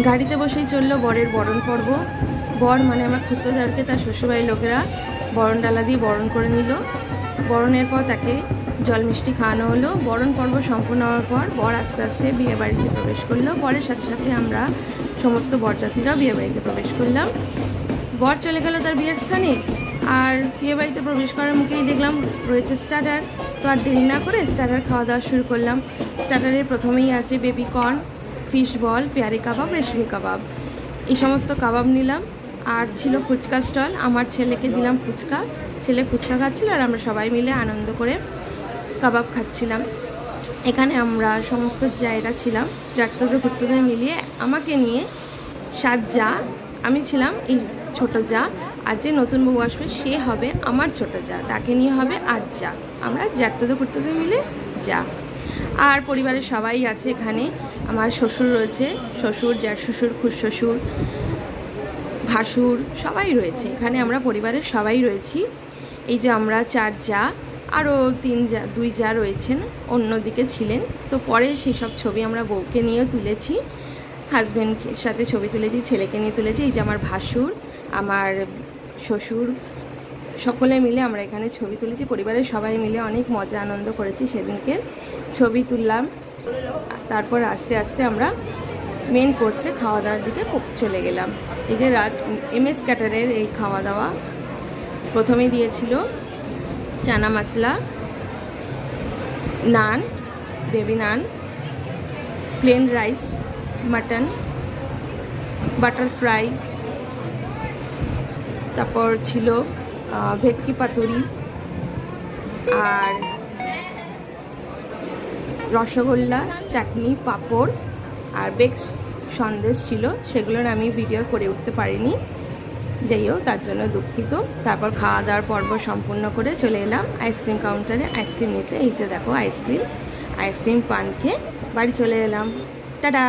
গাড়িতে বসেই চললো বরের বরণ পর্ব। বর মানে আমার খুড়তুজারকে তার শ্বশুরবাড়ির লোকেরা বরণ ডালা দিয়ে বরণ করে নিল। বরণের পর তাকে জল মিষ্টি খাওয়ানো হলো। বরণ পর্ব সম্পূর্ণ হওয়ার পর বর আস্তে আস্তে বিয়ে বাড়িতে প্রবেশ করলো। বরের সাথে সাথে আমরা সমস্ত বরযাত্রীরাও বিয়ে বাড়িতে প্রবেশ করলাম। বর চলে গেল তার বিয়ের স্থানে, আর বিয়ে বাড়িতে প্রবেশ করার মুখেই দেখলাম রয়েছে স্টার্টার। তো আর দেরি না করে স্টার্টার খাওয়া দাওয়া শুরু করলাম। স্টার্টারের প্রথমেই আছে বেবি কর্ন, ফিশ বল, পেয়ারি কাবাব, রেশমি কাবাব, এই সমস্ত কাবাব নিলাম। আর ছিল ফুচকা স্টল, আমার ছেলেকে দিলাম ফুচকা, ছেলে ফুচকা খাচ্ছিল আর আমরা সবাই মিলে আনন্দ করে কাবাব খাচ্ছিলাম। এখানে আমরা সমস্ত জায়গা ছিলাম, খুঁড়তুদের মিলিয়ে আমাকে নিয়ে 7 জা, আমি ছিলাম এই ছোট জা, আর যে নতুন বউ আসবে সে হবে আমার ছোট জা, তাকে নিয়ে হবে 8 জা। আমরা খুঁড়তুদের মিলে যা। আর পরিবারের সবাই আছে এখানে। আমার শ্বশুর রয়েছে, শ্বশুর, জ্যাঠ শ্বশুর, খুড়শ্বশুর, ভাসুর, সবাই রয়েছে এখানে। আমরা পরিবারের সবাই রয়েছি। এই যে আমরা 4 জা, আরও 2 জা রয়েছেন, অন্যদিকে ছিলেন। তো পরে সেই সব ছবি আমরা বউকে নিয়েও তুলেছি, হাজব্যান্ডের সাথে ছবি তুলেছি, ছেলেকে নিয়ে তুলেছি। এই যে আমার ভাসুর, আমার শ্বশুর, সকলে মিলে আমরা এখানে ছবি তুলেছি। পরিবারের সবাই মিলে অনেক মজা আনন্দ করেছি সেদিনকে, ছবি তুললাম। তারপর আস্তে আস্তে আমরা মেন কোর্সে খাওয়া দাওয়ার দিকে চলে গেলাম। এই যে MS ক্যাটারের এই খাওয়া দাওয়া প্রথমে দিয়েছিল chana masala, naan, baby naan, plain rice, mutton, butter fry, তারপর ছিল ভেটকি পাতুরি, আর রসগোল্লা, চাটনি, পাঁপড় আর বেক সন্দেশ ছিল। সেগুলোর আমি ভিডিও করে উঠতে পারিনি, যাই হোক তার জন্য দুঃখিত। তারপর খাওয়া দাওয়ার পর্ব সম্পূর্ণ করে চলে এলাম আইসক্রিম কাউন্টারে আইসক্রিম নিতে। এই যে দেখো আইসক্রিম পান খেয়ে বাড়ি চলে এলাম। টাটা।